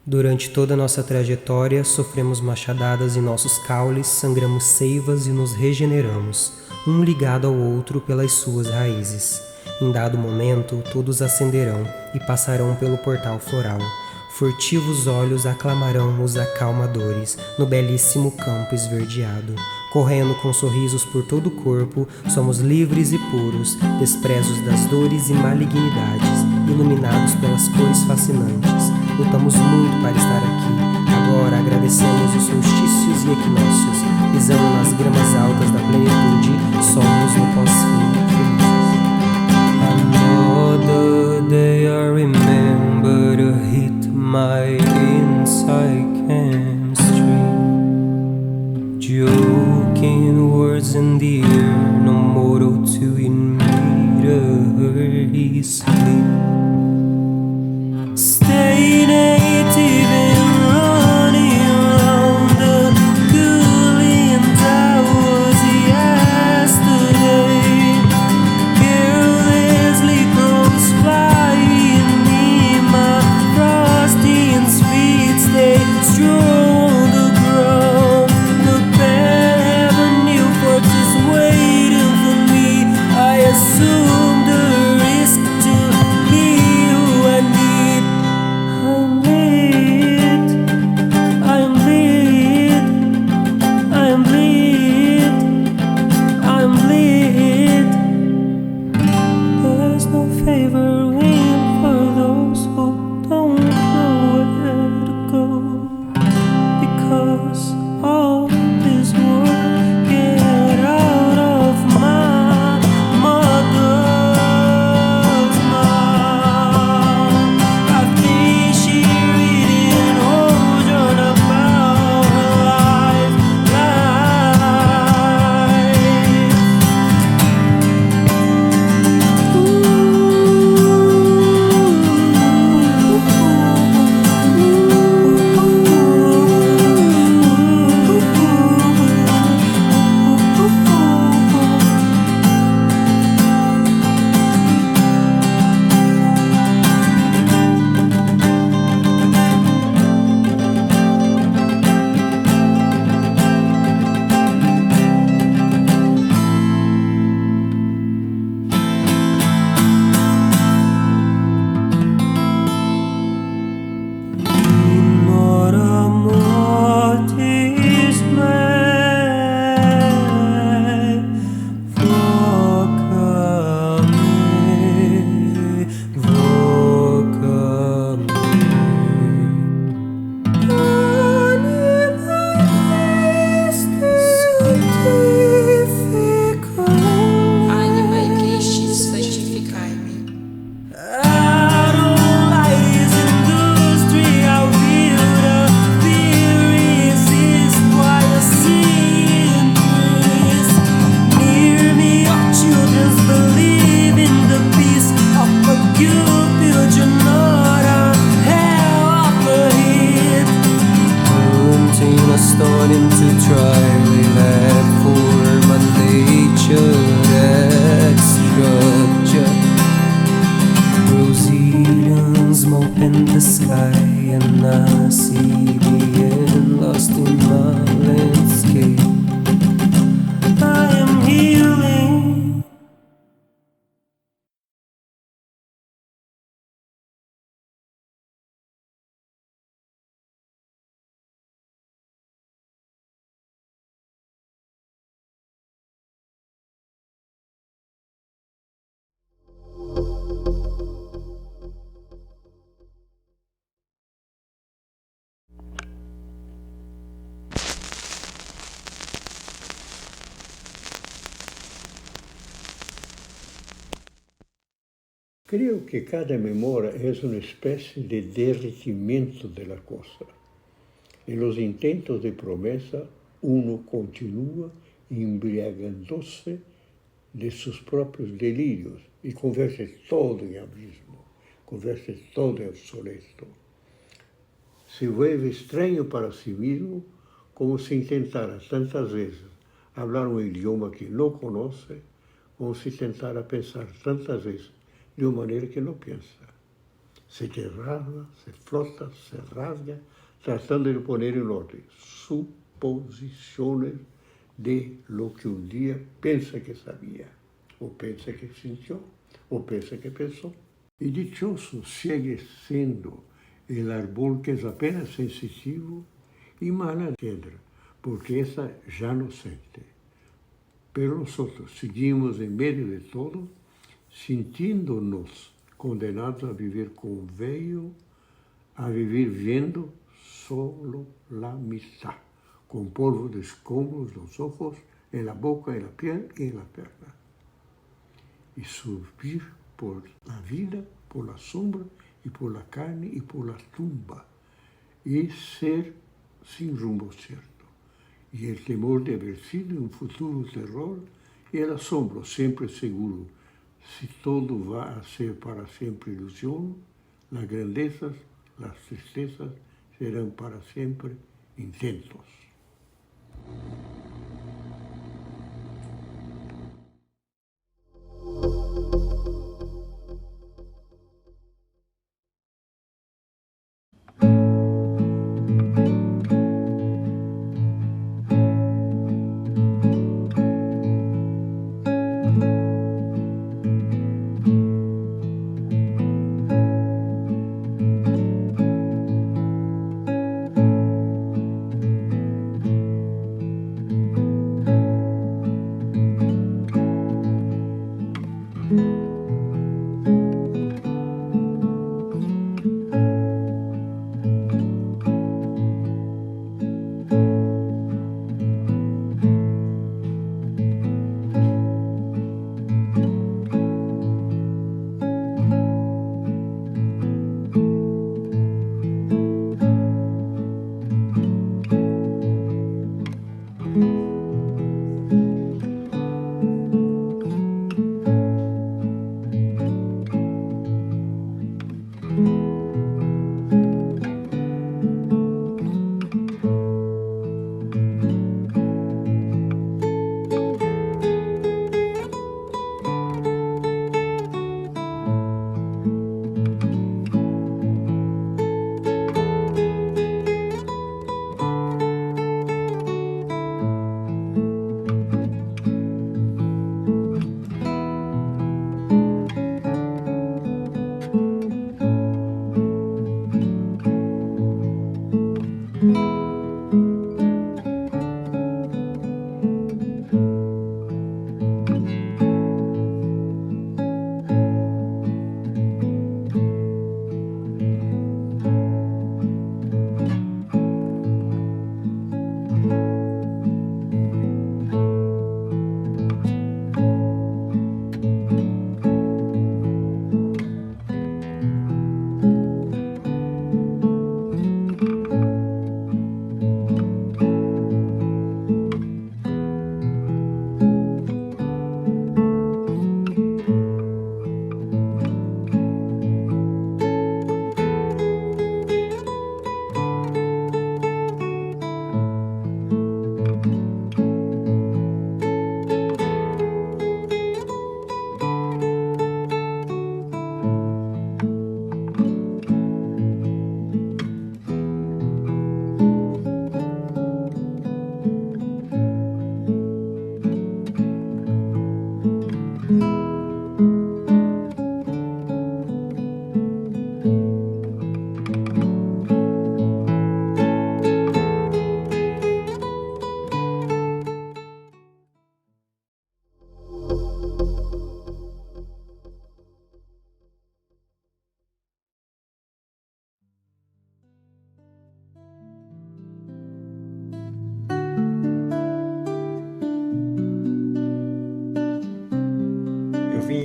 Durante toda a nossa trajetória, sofremos machadadas em nossos caules, sangramos seivas e nos regeneramos, um ligado ao outro pelas suas raízes. Em dado momento, todos ascenderão e passarão pelo portal floral. Furtivos olhos aclamarão os acalmadores no belíssimo campo esverdeado. Correndo com sorrisos por todo o corpo, somos livres e puros, desprezos das dores e malignidades, iluminados pelas cores fascinantes. Lutamos muito para estar aqui. Agora agradecemos os solstícios e equinócios. Pisando nas gramas altas da plenitude, somos no pós-fim felizes. Another day I remember to hit my inside chemistry. Joking words in the air, no moral to immediately sleep. Stay native and running around the cooling towers yesterday. Carelessly cross by me, my frosty and sweet stay strong on the ground. The bad avenue fortress waiting for me. I assume the risk to be who I need. There's no favoring for those who don't know where to go, because all this work get out of my mother's mouth. I think she reading ocean about her starting to try that for my nature, that structure. Rosy smoke in the sky, and I see the end lost in my landscape. I am healing. Creo que cada memoria es una especie de derretimiento de la cosa. En los intentos de promesa, uno continúa embriagándose de sus propios delirios y convierte todo en abismo, convierte todo en obsoleto. Se vuelve extraño para sí mismo, como si intentara tantas veces hablar un idioma que no conoce, como si intentara pensar tantas veces de uma maneira que não pensa. se desarma, se flota, se rasga, tratando de poner en orden suposiciones de lo que un día pensa que sabía, o pensa que sintió, o pensa que pensó. E dichoso sigue sendo el árbol que es apenas sensitivo y mala piedra, porque esa ya no siente. Pero nosotros seguimos en medio de todo, sintiéndonos condenados a vivir con vello, a vivir viendo solo la mitad, con polvo de escombros los ojos, en la boca, en la piel y en la pierna. Y subir por la vida, por la sombra y por la carne y por la tumba, y ser sin rumbo cierto. Y el temor de haber sido un futuro terror y el asombro siempre seguro. Si todo va a ser para siempre ilusión, las grandezas, las tristezas serán para siempre intentos.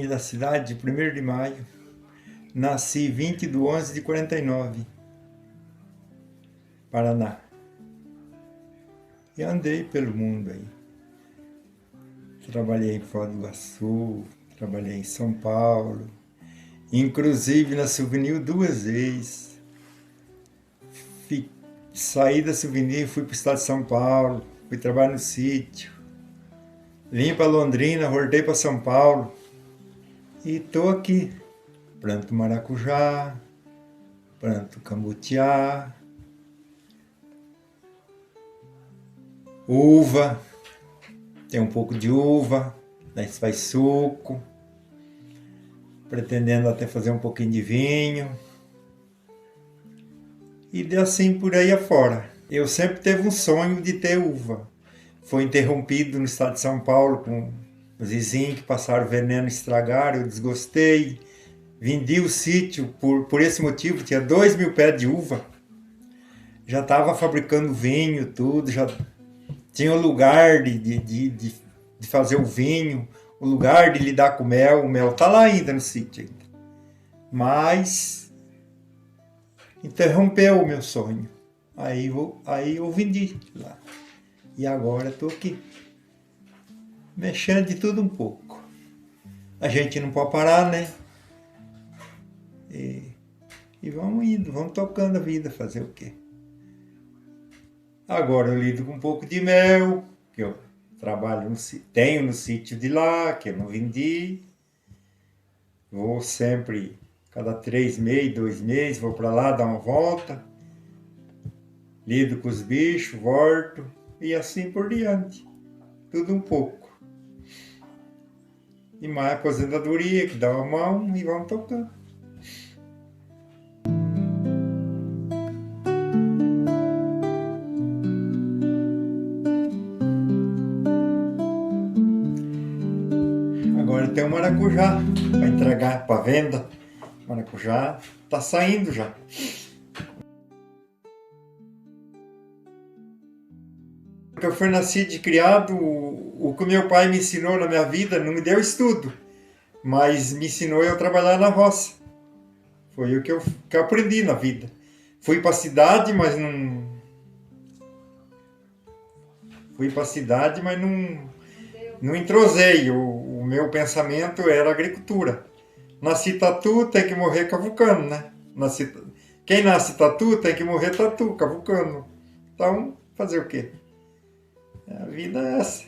Da cidade de 1º de maio, nasci 20 de 11 de 49, Paraná. E andei pelo mundo aí. Trabalhei em Foz do Iguaçu, trabalhei em São Paulo, inclusive na Souvenir 2 vezes. Saí da Souvenir, fui para o estado de São Paulo, fui trabalhar no sítio. Vim para Londrina, voltei para São Paulo. E estou aqui, planto maracujá, planto cambutiá, uva, tem um pouco de uva, daí se faz suco, pretendendo até fazer um pouquinho de vinho, e assim por aí afora. Eu sempre tive um sonho de ter uva. Foi interrompido no estado de São Paulo com os vizinhos que passaram veneno e estragaram, eu desgostei. Vendi o sítio por esse motivo, tinha 2.000 pés de uva. Já estava fabricando vinho, tudo, já tinha o lugar de fazer o vinho, o lugar de lidar com o mel está lá ainda no sítio. Ainda. Mas interrompeu o meu sonho. Aí eu vendi lá. E agora estou aqui, mexendo de tudo um pouco. A gente não pode parar, né? E vamos indo, vamos tocando a vida, fazer o quê? Agora eu lido com um pouco de mel, que eu trabalho tenho no sítio de lá, que eu não vendi. Vou sempre, cada 3 meses, 2 meses, vou para lá dar uma volta. Lido com os bichos, volto e assim por diante. Tudo um pouco. E mais aposentadoria, que dá uma mão e vamos tocando. Agora tem o maracujá para entregar para venda. O maracujá está saindo já. Porque eu fui nascido e criado, o que meu pai me ensinou na minha vida não me deu estudo, mas me ensinou eu a trabalhar na roça. Foi o que eu aprendi na vida. Fui para a cidade, mas não... Não entrosei. O meu pensamento era agricultura. Nasci tatu, tem que morrer cavucando, né? Quem nasce tatu tem que morrer tatu, cavucando. Então, fazer o quê? A vida é essa.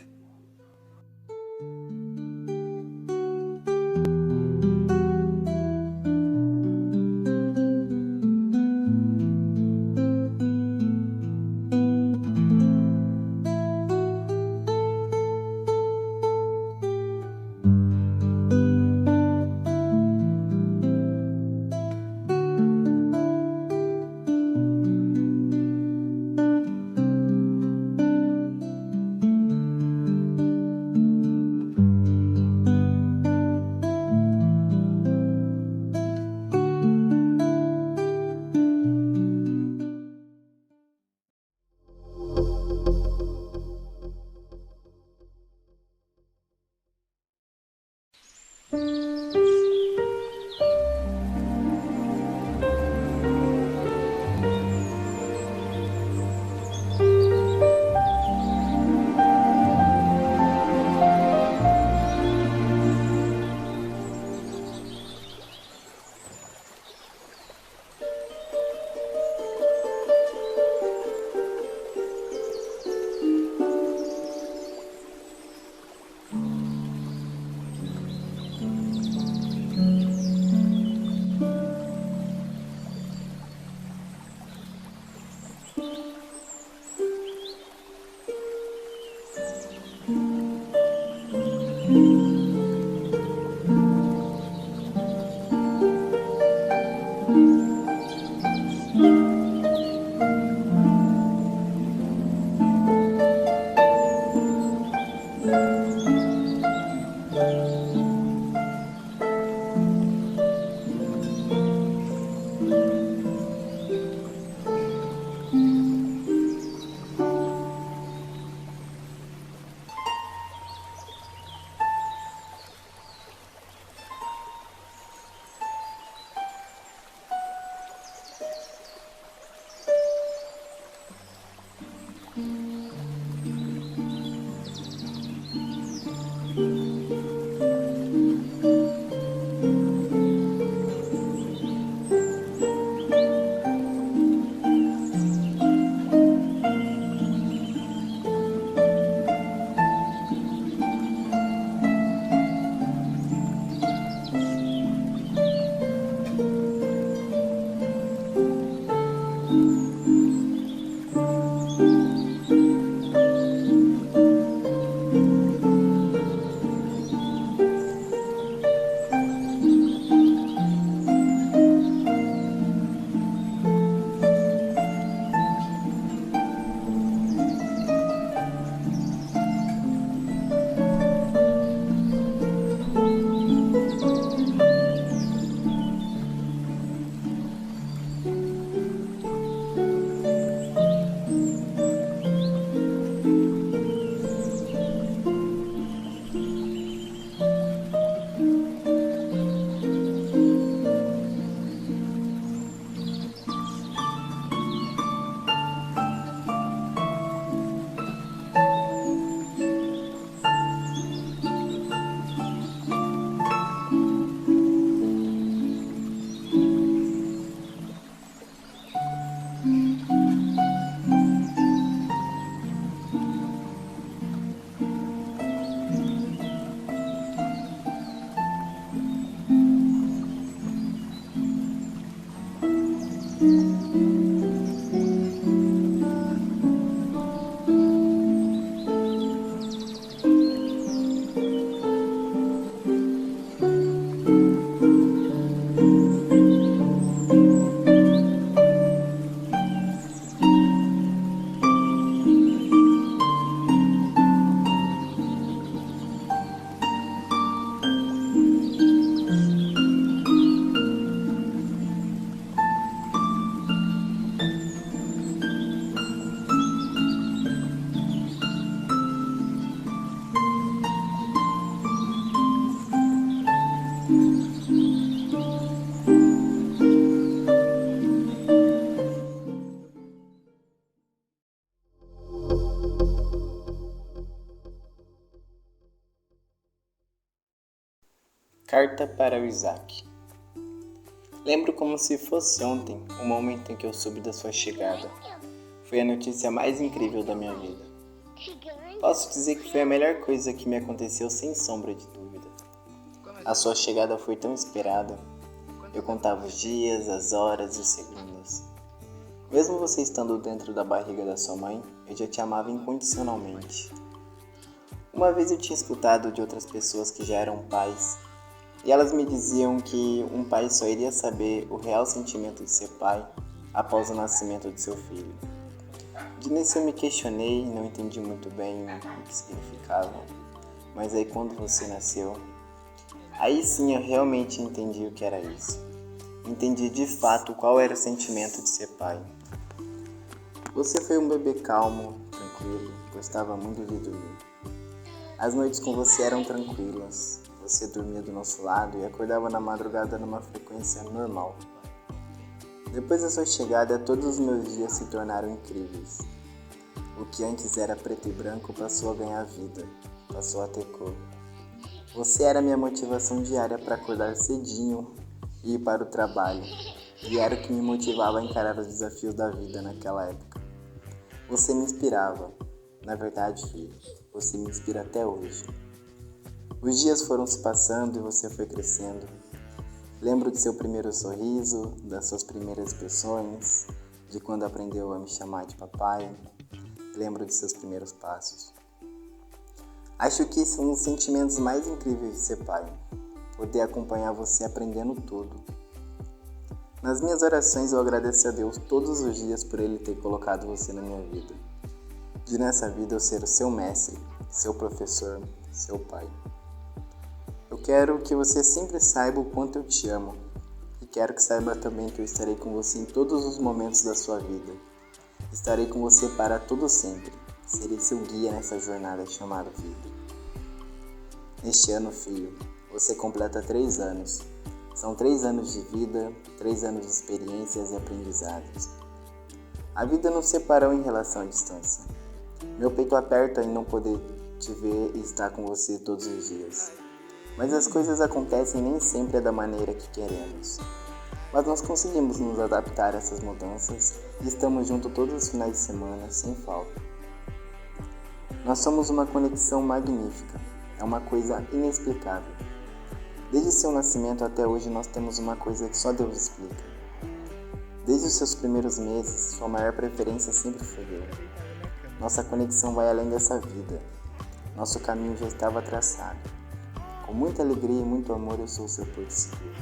Carta para o Isaac. Lembro como se fosse ontem o momento em que eu soube da sua chegada. Foi a notícia mais incrível da minha vida. Posso dizer que foi a melhor coisa que me aconteceu sem sombra de dúvida. A sua chegada foi tão esperada. Eu contava os dias, as horas e os segundos. Mesmo você estando dentro da barriga da sua mãe, eu já te amava incondicionalmente. Uma vez eu tinha escutado de outras pessoas que já eram pais, e elas me diziam que um pai só iria saber o real sentimento de ser pai após o nascimento de seu filho. De início eu me questionei, não entendi muito bem o que significava, mas aí quando você nasceu, aí sim eu realmente entendi o que era isso. Entendi de fato qual era o sentimento de ser pai. Você foi um bebê calmo, tranquilo, gostava muito de dormir. As noites com você eram tranquilas, você dormia do nosso lado e acordava na madrugada numa frequência normal. Depois da sua chegada, todos os meus dias se tornaram incríveis. O que antes era preto e branco passou a ganhar vida, passou a ter cor. Você era minha motivação diária para acordar cedinho e ir para o trabalho, e era o que me motivava a encarar os desafios da vida naquela época. Você me inspirava. Na verdade, filho, você me inspira até hoje. Os dias foram se passando e você foi crescendo. Lembro de seu primeiro sorriso, das suas primeiras expressões, de quando aprendeu a me chamar de papai. Lembro de seus primeiros passos. Acho que são um dos sentimentos mais incríveis de ser pai. Poder acompanhar você aprendendo tudo. Nas minhas orações eu agradeço a Deus todos os dias por Ele ter colocado você na minha vida. De nessa vida eu ser o seu mestre, seu professor, seu pai. Eu quero que você sempre saiba o quanto eu te amo. E quero que saiba também que eu estarei com você em todos os momentos da sua vida. Estarei com você para todo sempre. Serei seu guia nessa jornada chamada vida. Neste ano, filho, você completa 3 anos. São 3 anos de vida, 3 anos de experiências e aprendizados. A vida nos separou em relação à distância. Meu peito aperta em não poder te ver e estar com você todos os dias. Mas as coisas acontecem nem sempre da maneira que queremos. Mas nós conseguimos nos adaptar a essas mudanças e estamos juntos todos os finais de semana, sem falta. Nós somos uma conexão magnífica. É uma coisa inexplicável. Desde seu nascimento até hoje nós temos uma coisa que só Deus explica. Desde os seus primeiros meses, sua maior preferência sempre foi eu. Nossa conexão vai além dessa vida. Nosso caminho já estava traçado. Com muita alegria e muito amor eu sou o seu porto seguro.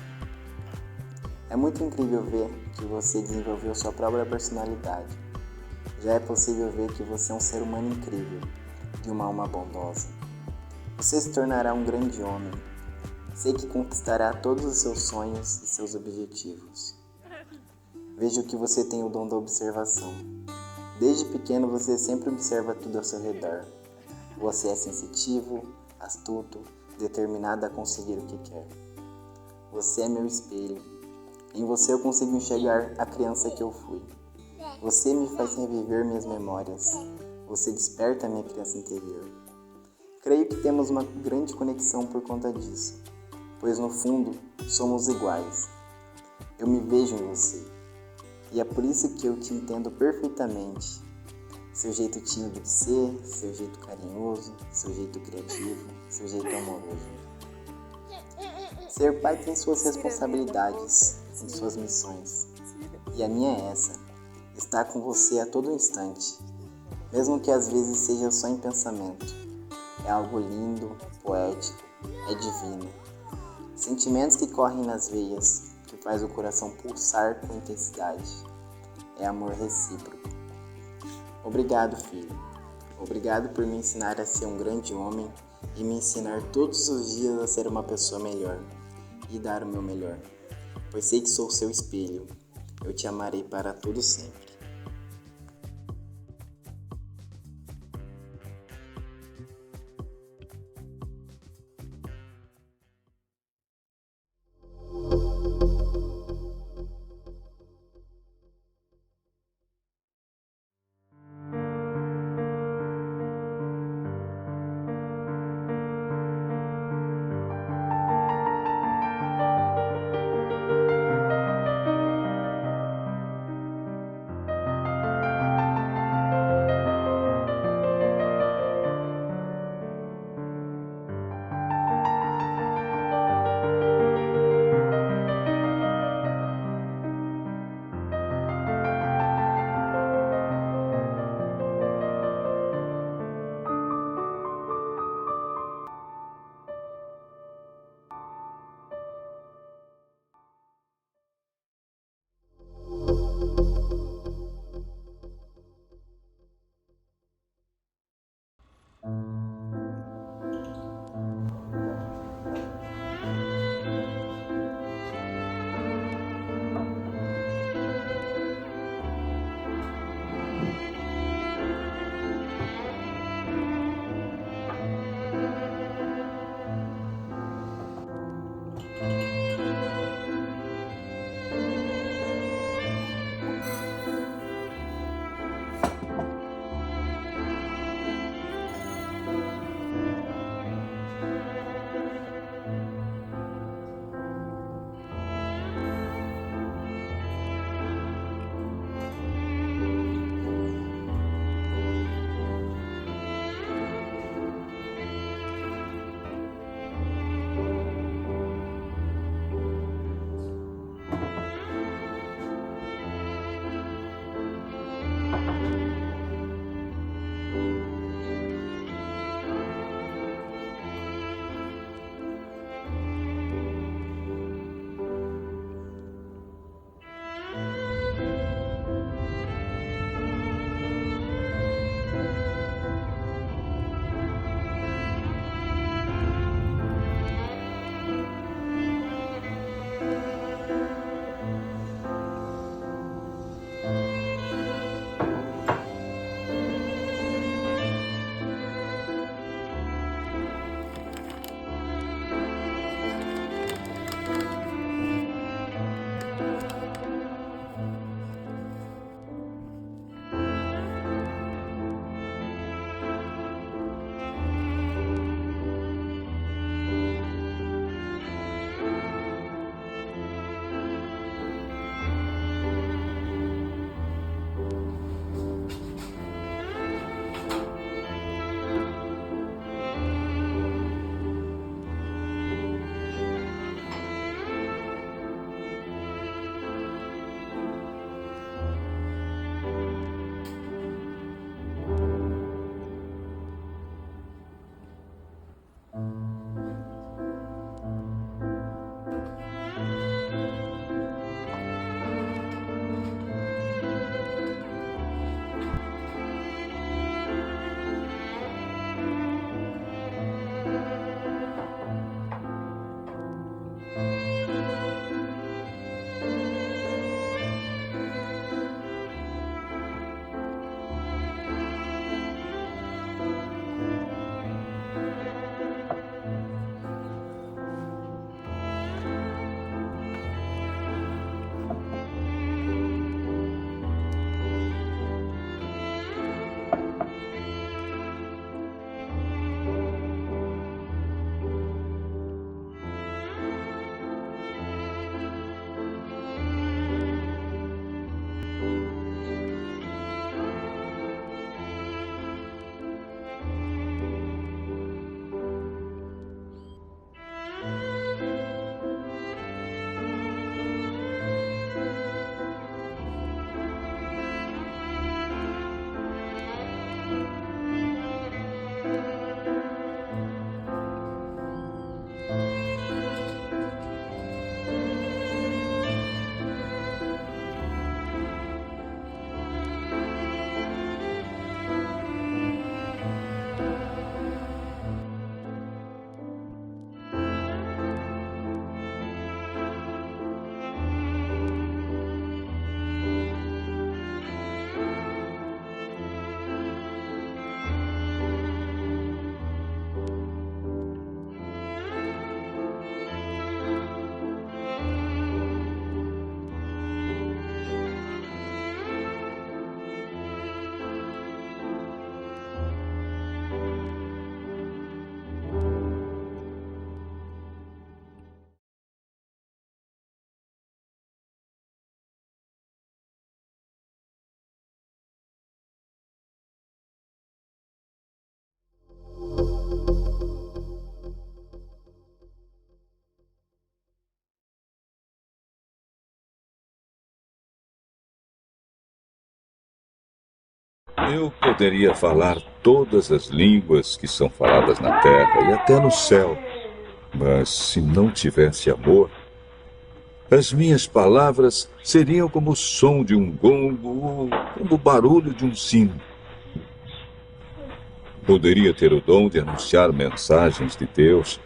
É muito incrível ver que você desenvolveu sua própria personalidade. Já é possível ver que você é um ser humano incrível, de uma alma bondosa. Você se tornará um grande homem. Sei que conquistará todos os seus sonhos e seus objetivos. Vejo que você tem o dom da observação. Desde pequeno você sempre observa tudo ao seu redor. Você é sensitivo, astuto, determinado a conseguir o que quer. Você é meu espelho. Em você eu consigo enxergar a criança que eu fui. Você me faz reviver minhas memórias. Você desperta a minha criança interior. Creio que temos uma grande conexão por conta disso, pois no fundo somos iguais. Eu me vejo em você. E é por isso que eu te entendo perfeitamente. Seu jeito tímido de ser, seu jeito carinhoso, seu jeito criativo, seu jeito amoroso. Ser pai tem suas responsabilidades, tem suas missões. E a minha é essa, estar com você a todo instante, mesmo que às vezes seja só em pensamento. É algo lindo, poético, é divino. Sentimentos que correm nas veias, que faz o coração pulsar com intensidade. É amor recíproco. Obrigado, filho. Obrigado por me ensinar a ser um grande homem e me ensinar todos os dias a ser uma pessoa melhor e dar o meu melhor. Pois sei que sou seu espelho. Eu te amarei para todo sempre. Eu poderia falar todas as línguas que são faladas na terra e até no céu, mas se não tivesse amor, as minhas palavras seriam como o som de um gongo ou como o barulho de um sino. Poderia ter o dom de anunciar mensagens de Deus,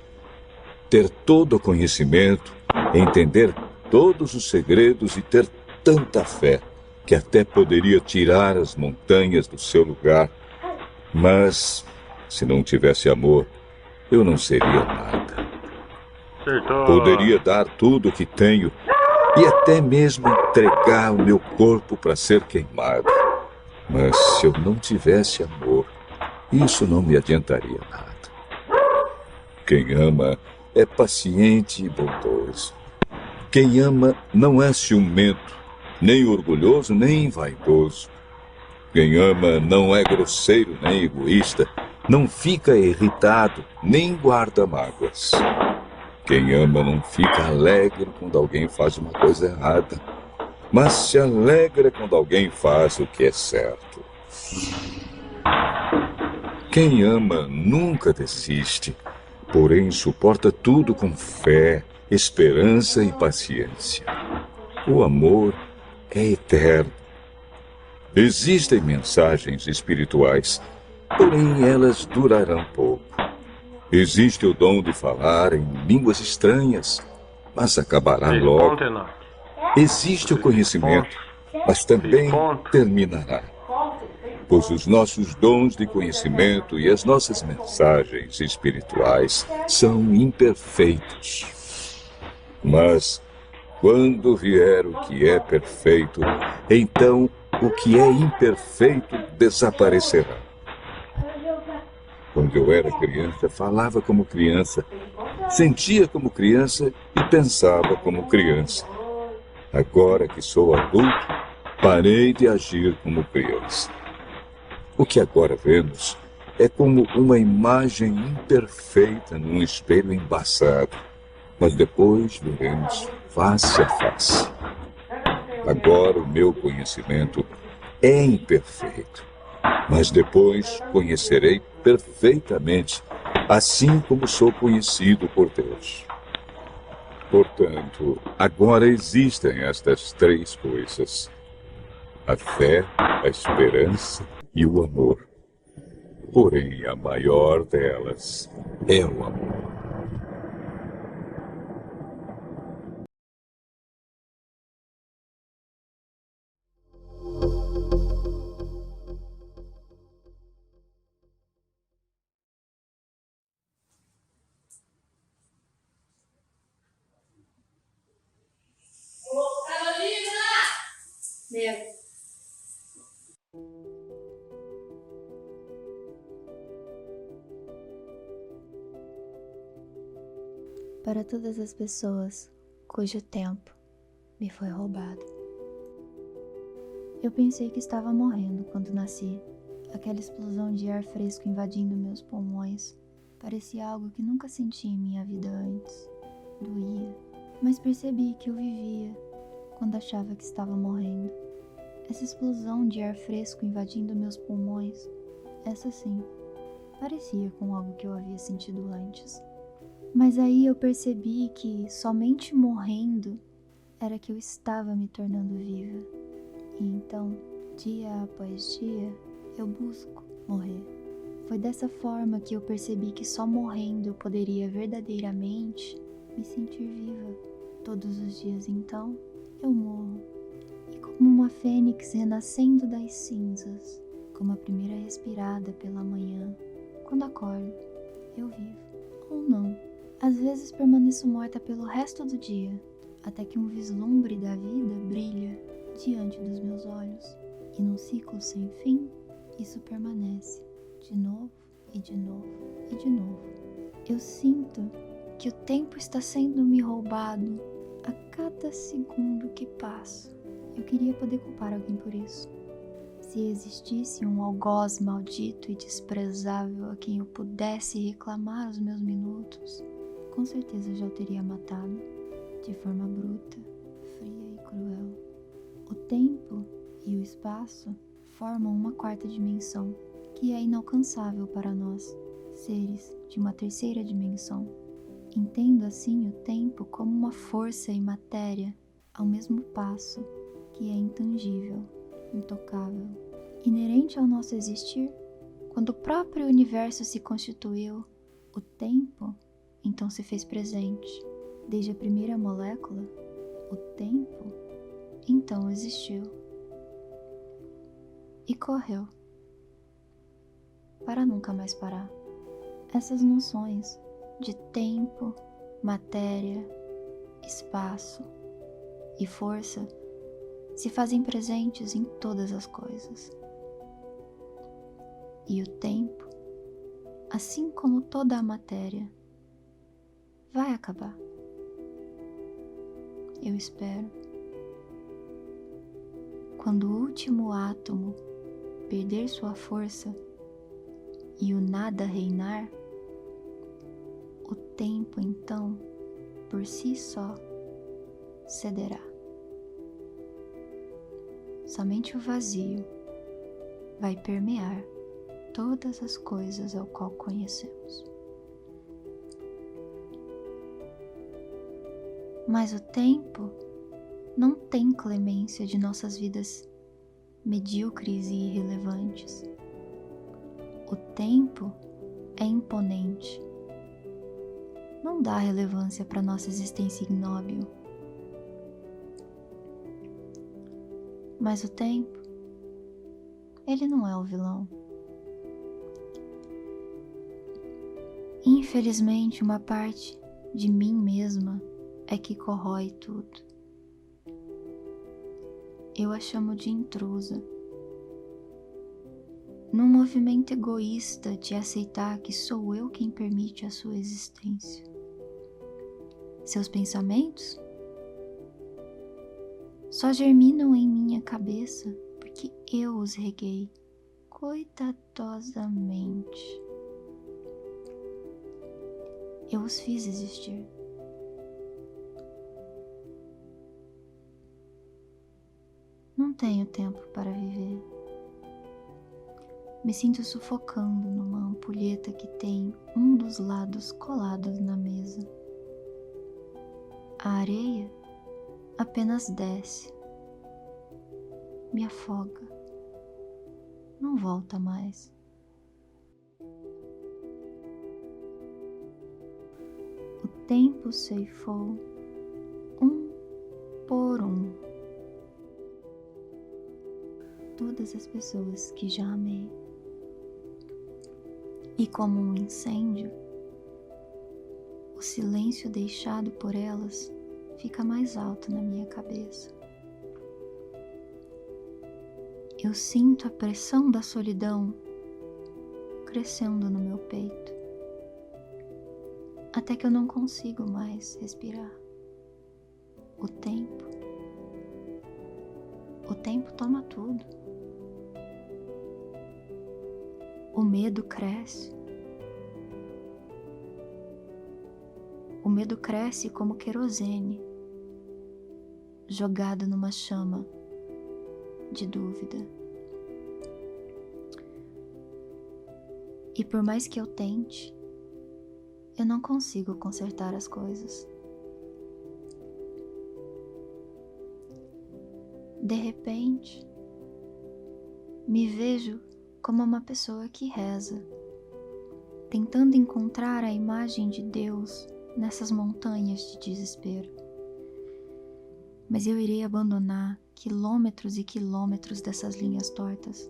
ter todo o conhecimento, entender todos os segredos e ter tanta fé que até poderia tirar as montanhas do seu lugar. Mas, se não tivesse amor, eu não seria nada. Poderia dar tudo o que tenho e até mesmo entregar o meu corpo para ser queimado. Mas se eu não tivesse amor, isso não me adiantaria nada. Quem ama é paciente e bondoso. Quem ama não é ciumento, nem orgulhoso, nem vaidoso. Quem ama não é grosseiro nem egoísta, não fica irritado, nem guarda mágoas. Quem ama não fica alegre quando alguém faz uma coisa errada, mas se alegra quando alguém faz o que é certo. Quem ama nunca desiste, porém suporta tudo com fé, esperança e paciência. O amor é eterno. Existem mensagens espirituais, porém elas durarão pouco. Existe o dom de falar em línguas estranhas, mas acabará logo. Existe o conhecimento, mas também terminará. Pois os nossos dons de conhecimento e as nossas mensagens espirituais são imperfeitos. Mas, quando vier o que é perfeito, então o que é imperfeito desaparecerá. Quando eu era criança, falava como criança, sentia como criança e pensava como criança. Agora que sou adulto, parei de agir como criança. O que agora vemos é como uma imagem imperfeita num espelho embaçado, mas depois veremos face a face. Agora o meu conhecimento é imperfeito, mas depois conhecerei perfeitamente, assim como sou conhecido por Deus. Portanto, agora existem estas três coisas: a fé, a esperança e o amor. Porém, a maior delas é o amor. Para todas as pessoas cujo tempo me foi roubado. Eu pensei que estava morrendo quando nasci. Aquela explosão de ar fresco invadindo meus pulmões parecia algo que nunca senti em minha vida antes. Doía, mas percebi que eu vivia quando achava que estava morrendo. Essa explosão de ar fresco invadindo meus pulmões, essa sim, parecia com algo que eu havia sentido antes. Mas aí eu percebi que somente morrendo era que eu estava me tornando viva. E então, dia após dia, eu busco morrer. Foi dessa forma que eu percebi que só morrendo eu poderia verdadeiramente me sentir viva. Todos os dias então, eu morro. E como uma fênix renascendo das cinzas, como a primeira respirada pela manhã, quando acordo, eu vivo. Ou não. Às vezes permaneço morta pelo resto do dia, até que um vislumbre da vida brilha diante dos meus olhos. E num ciclo sem fim, isso permanece, de novo e de novo e de novo. Eu sinto que o tempo está sendo me roubado a cada segundo que passa. Eu queria poder culpar alguém por isso. Se existisse um algoz maldito e desprezável a quem eu pudesse reclamar os meus minutos, com certeza já o teria matado, de forma bruta, fria e cruel. O tempo e o espaço formam uma quarta dimensão, que é inalcançável para nós, seres de uma terceira dimensão. Entendo assim o tempo como uma força e matéria ao mesmo passo, que é intangível, intocável, inerente ao nosso existir. Quando o próprio universo se constituiu, o tempo então se fez presente. Desde a primeira molécula, o tempo então existiu e correu para nunca mais parar. Essas noções de tempo, matéria, espaço e força se fazem presentes em todas as coisas. E o tempo, assim como toda a matéria, vai acabar. Eu espero. Quando o último átomo perder sua força e o nada reinar, o tempo então, por si só, cederá. Somente o vazio vai permear todas as coisas ao qual conhecemos. Mas o tempo não tem clemência de nossas vidas medíocres e irrelevantes. O tempo é imponente. Não dá relevância para nossa existência ignóbil. Mas o tempo, ele não é o vilão. Infelizmente, uma parte de mim mesma é que corrói tudo. Eu a chamo de intrusa. Num movimento egoísta de aceitar que sou eu quem permite a sua existência. Seus pensamentos só germinam em minha cabeça porque eu os reguei cuidadosamente. Eu os fiz existir. Não tenho tempo para viver. Me sinto sufocando numa ampulheta que tem um dos lados colados na mesa. A areia apenas desce, me afoga, não volta mais. O tempo ceifou um por um todas as pessoas que já amei. E como um incêndio, o silêncio deixado por elas fica mais alto na minha cabeça. Eu sinto a pressão da solidão crescendo no meu peito, até que eu não consigo mais respirar. O tempo toma tudo. O medo cresce. O medo cresce como querosene, jogado numa chama de dúvida. E por mais que eu tente, eu não consigo consertar as coisas. De repente, me vejo como uma pessoa que reza, tentando encontrar a imagem de Deus nessas montanhas de desespero. Mas eu irei abandonar quilômetros e quilômetros dessas linhas tortas,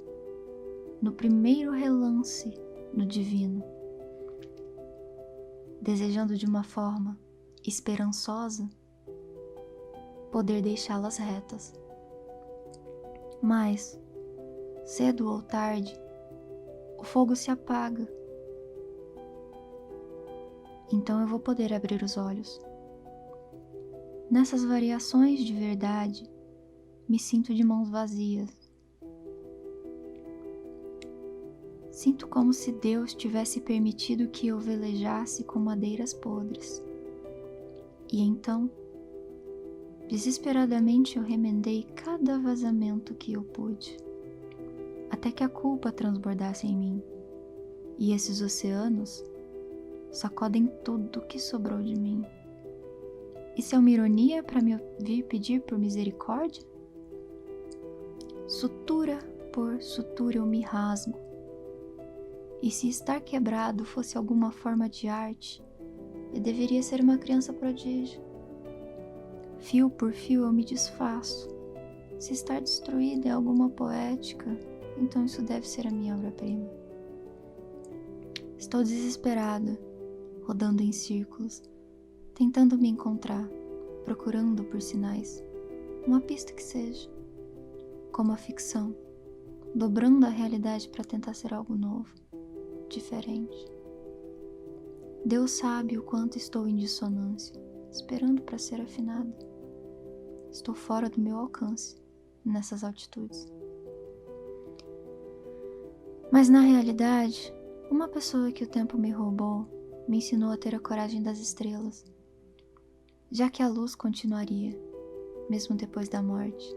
no primeiro relance do divino, desejando de uma forma esperançosa poder deixá-las retas. Mas, cedo ou tarde, o fogo se apaga. Então eu vou poder abrir os olhos. Nessas variações de verdade, me sinto de mãos vazias. Sinto como se Deus tivesse permitido que eu velejasse com madeiras podres. E então, desesperadamente eu remendei cada vazamento que eu pude, até que a culpa transbordasse em mim. E esses oceanos sacodem tudo que sobrou de mim. Isso é uma ironia para me ouvir pedir por misericórdia? Sutura por sutura eu me rasgo. E se estar quebrado fosse alguma forma de arte, eu deveria ser uma criança prodígio. Fio por fio eu me desfaço. Se estar destruído é alguma poética, então isso deve ser a minha obra-prima. Estou desesperada, rodando em círculos, tentando me encontrar, procurando por sinais, uma pista que seja, como a ficção, dobrando a realidade para tentar ser algo novo, diferente. Deus sabe o quanto estou em dissonância, esperando para ser afinada. Estou fora do meu alcance, nessas altitudes. Mas na realidade, uma pessoa que o tempo me roubou me ensinou a ter a coragem das estrelas, já que a luz continuaria, mesmo depois da morte.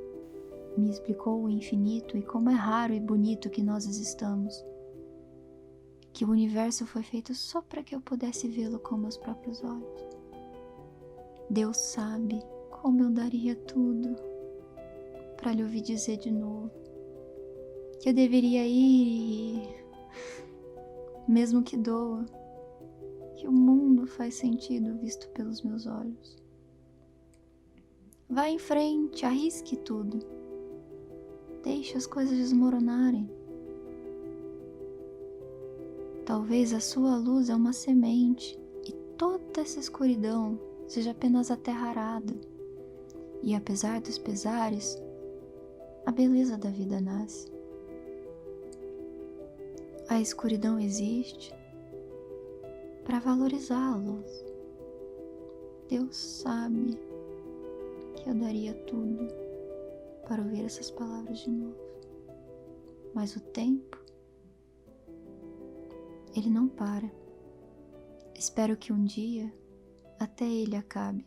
Me explicou o infinito e como é raro e bonito que nós existamos. Que o universo foi feito só para que eu pudesse vê-lo com meus próprios olhos. Deus sabe como eu daria tudo para lhe ouvir dizer de novo que eu deveria ir e, mesmo que doa, que o mundo faz sentido visto pelos meus olhos. Vá em frente, arrisque tudo. Deixe as coisas desmoronarem. Talvez a sua luz é uma semente e toda essa escuridão seja apenas a terra arada. E apesar dos pesares, a beleza da vida nasce. A escuridão existe para valorizar a luz. Deus sabe que eu daria tudo para ouvir essas palavras de novo. Mas o tempo, ele não para. Espero que um dia até ele acabe.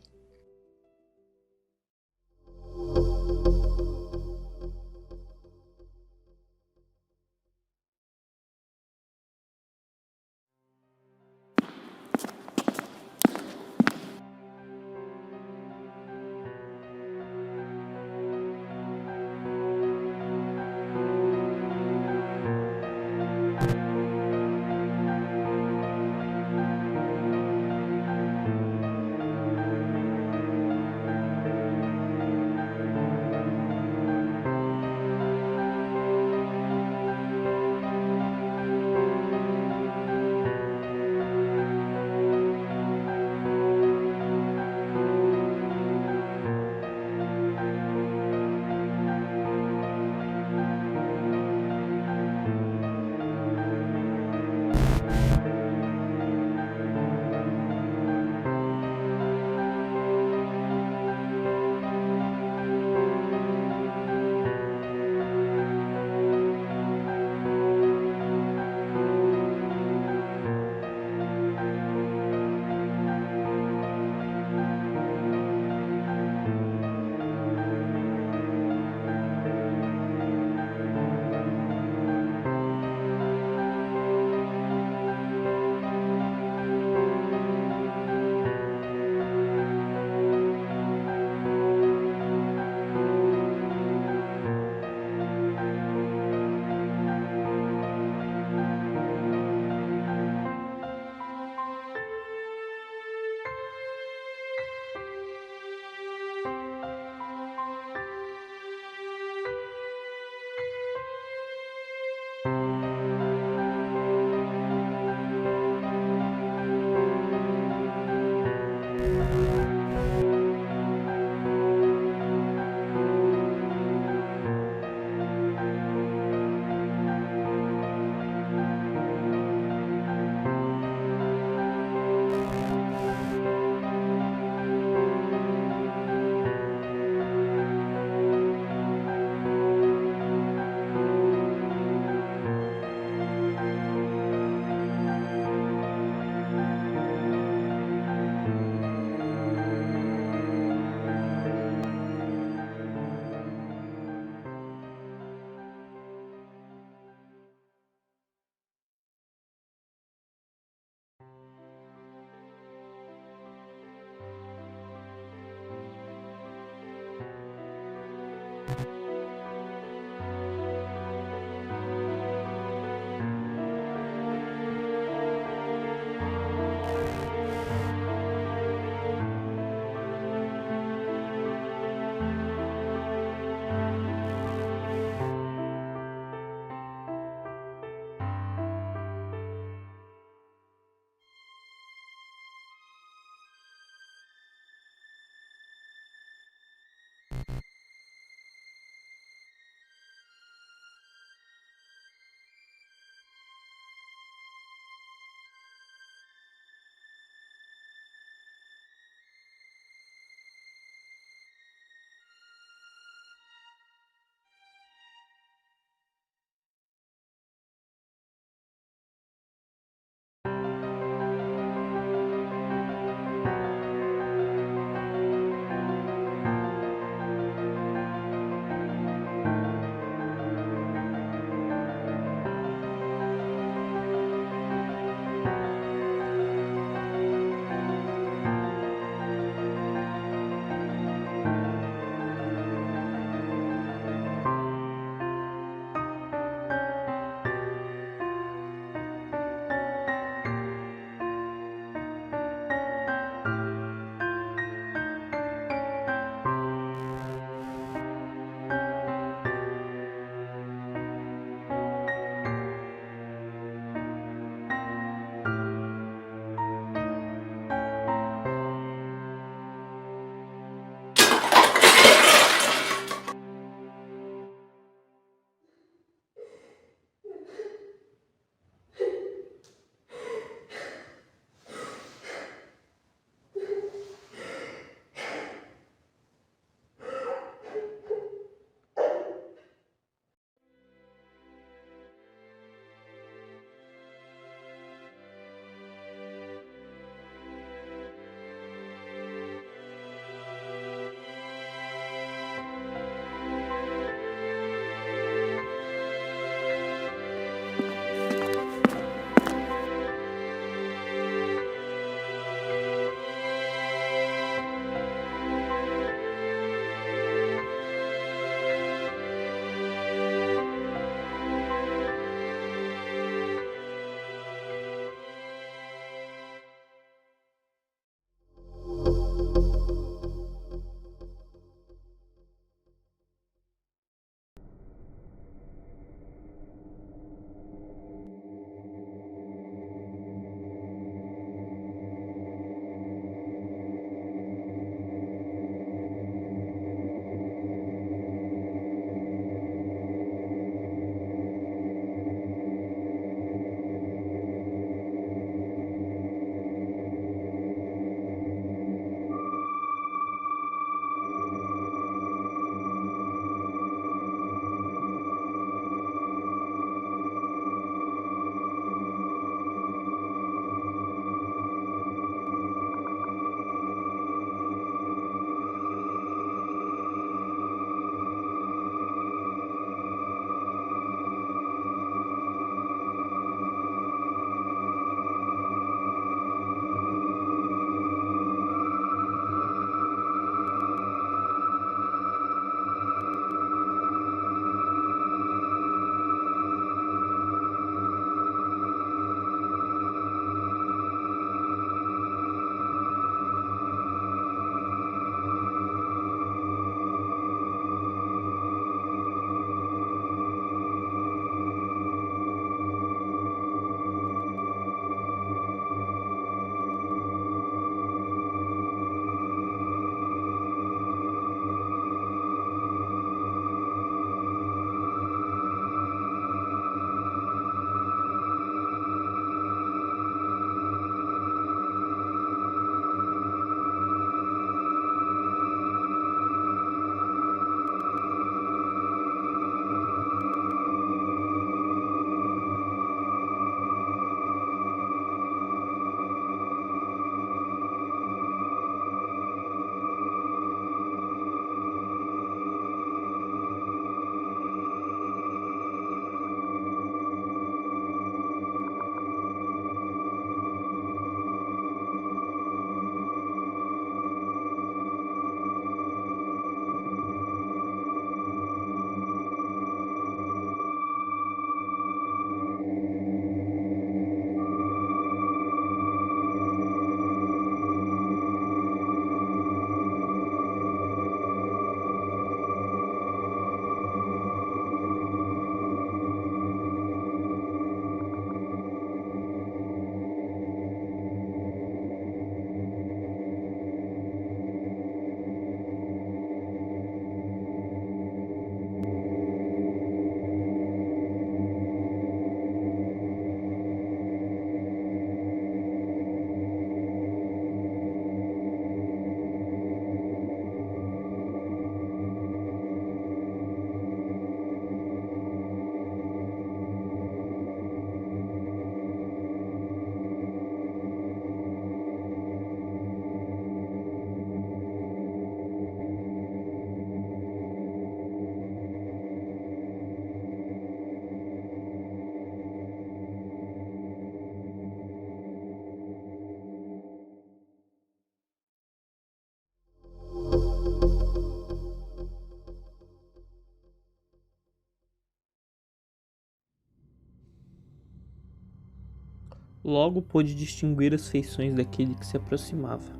Logo pôde distinguir as feições daquele que se aproximava.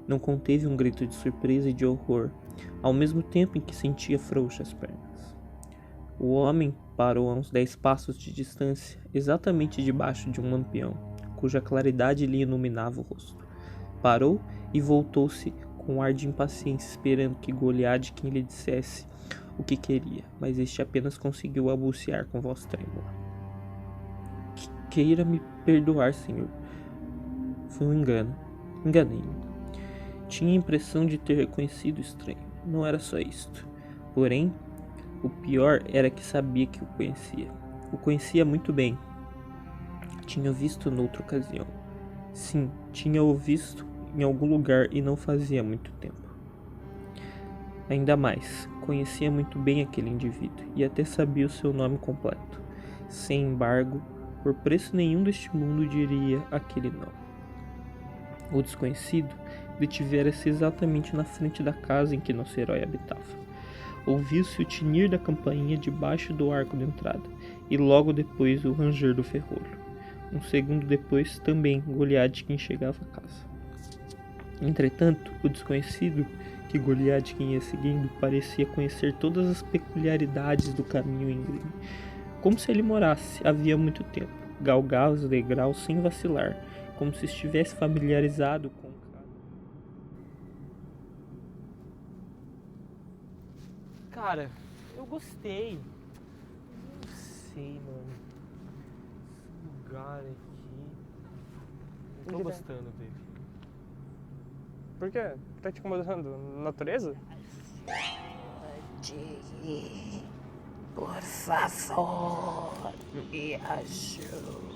Não conteve um grito de surpresa e de horror, ao mesmo tempo em que sentia frouxas as pernas. O homem parou a uns 10 passos de distância, exatamente debaixo de um lampião, cuja claridade lhe iluminava o rosto. Parou e voltou-se com um ar de impaciência, esperando que Goliath lhe dissesse o que queria, mas este apenas conseguiu balbuciar com voz trêmula: Queira me perdoar, senhor. Foi um engano. Enganei-me. Tinha a impressão de ter reconhecido o estranho. Não era só isto. Porém, o pior era que sabia que o conhecia. O conhecia muito bem. Tinha visto noutra ocasião. Sim, tinha-o visto em algum lugar e não fazia muito tempo. Ainda mais, conhecia muito bem aquele indivíduo e até sabia o seu nome completo. Sem embargo, por preço nenhum deste mundo diria aquele nome. O desconhecido detivera-se exatamente na frente da casa em que nosso herói habitava. Ouviu-se o tinir da campainha debaixo do arco de entrada, e logo depois o ranger do ferrolho. Um segundo depois, também Goliath chegava à casa. Entretanto, o desconhecido que Goliath ia seguindo parecia conhecer todas as peculiaridades do caminho íngreme. Como se ele morasse havia muito tempo, galgava os degraus sem vacilar, como se estivesse familiarizado com o cara, eu gostei. Não sei, mano. Esse lugar aqui. Não tô gostando dele. Por quê? Tá te incomodando? Natureza? Por favor, me ajude,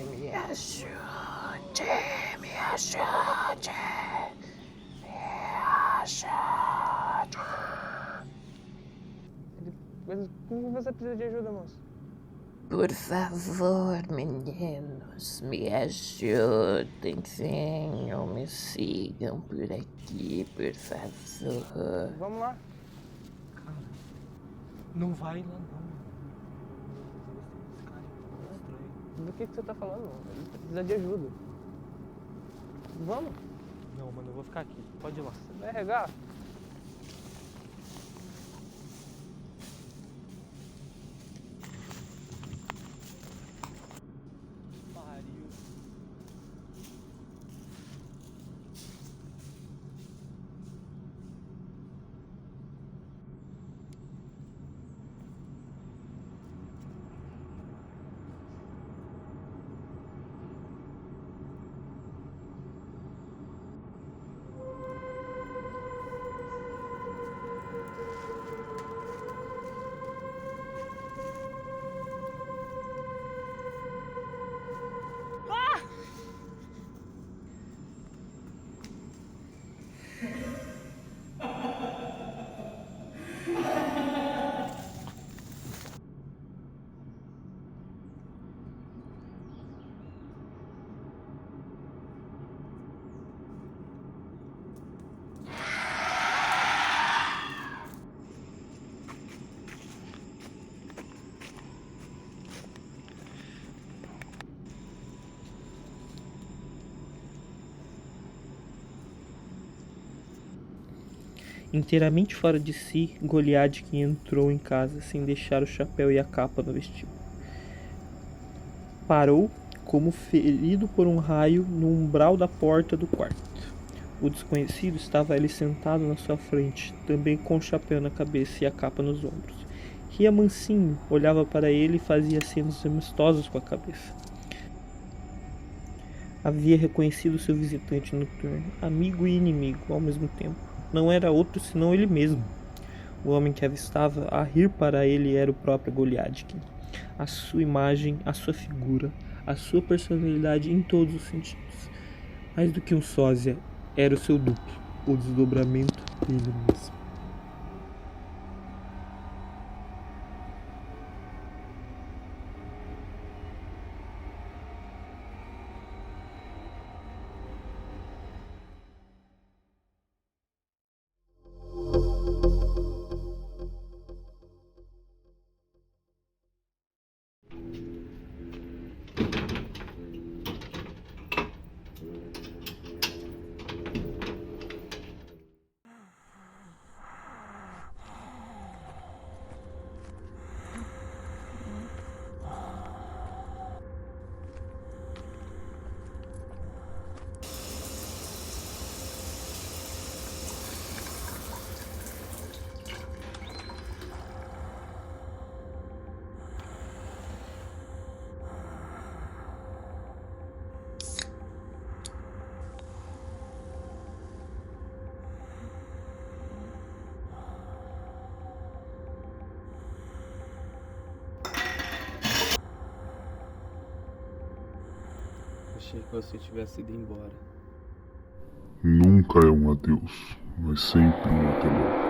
me ajude, me ajude, me ajude. Mas por que você precisa de ajuda, moço? Por favor, meninos, me ajudem, venham, me sigam por aqui, por favor. Vamos lá. Não vai lá não. Do que você tá falando? Ele precisa de ajuda. Vamos. Não, mano, eu vou ficar aqui. Pode ir lá. Você vai regar? Inteiramente fora de si, Goliath entrou em casa sem deixar o chapéu e a capa no vestíbulo. Parou, como ferido por um raio, no umbral da porta do quarto. O desconhecido estava ali sentado na sua frente, também com o chapéu na cabeça e a capa nos ombros. Ria mansinho, olhava para ele e fazia acenos amistosos com a cabeça. Havia reconhecido seu visitante noturno, amigo e inimigo ao mesmo tempo. Não era outro senão ele mesmo. O homem que avistava a rir para ele era o próprio Goliath. A sua imagem, a sua figura, a sua personalidade em todos os sentidos. Mais do que um sósia, era o seu duplo, o desdobramento dele mesmo. achei que você tivesse ido embora. Nunca é um adeus, mas sempre um até logo.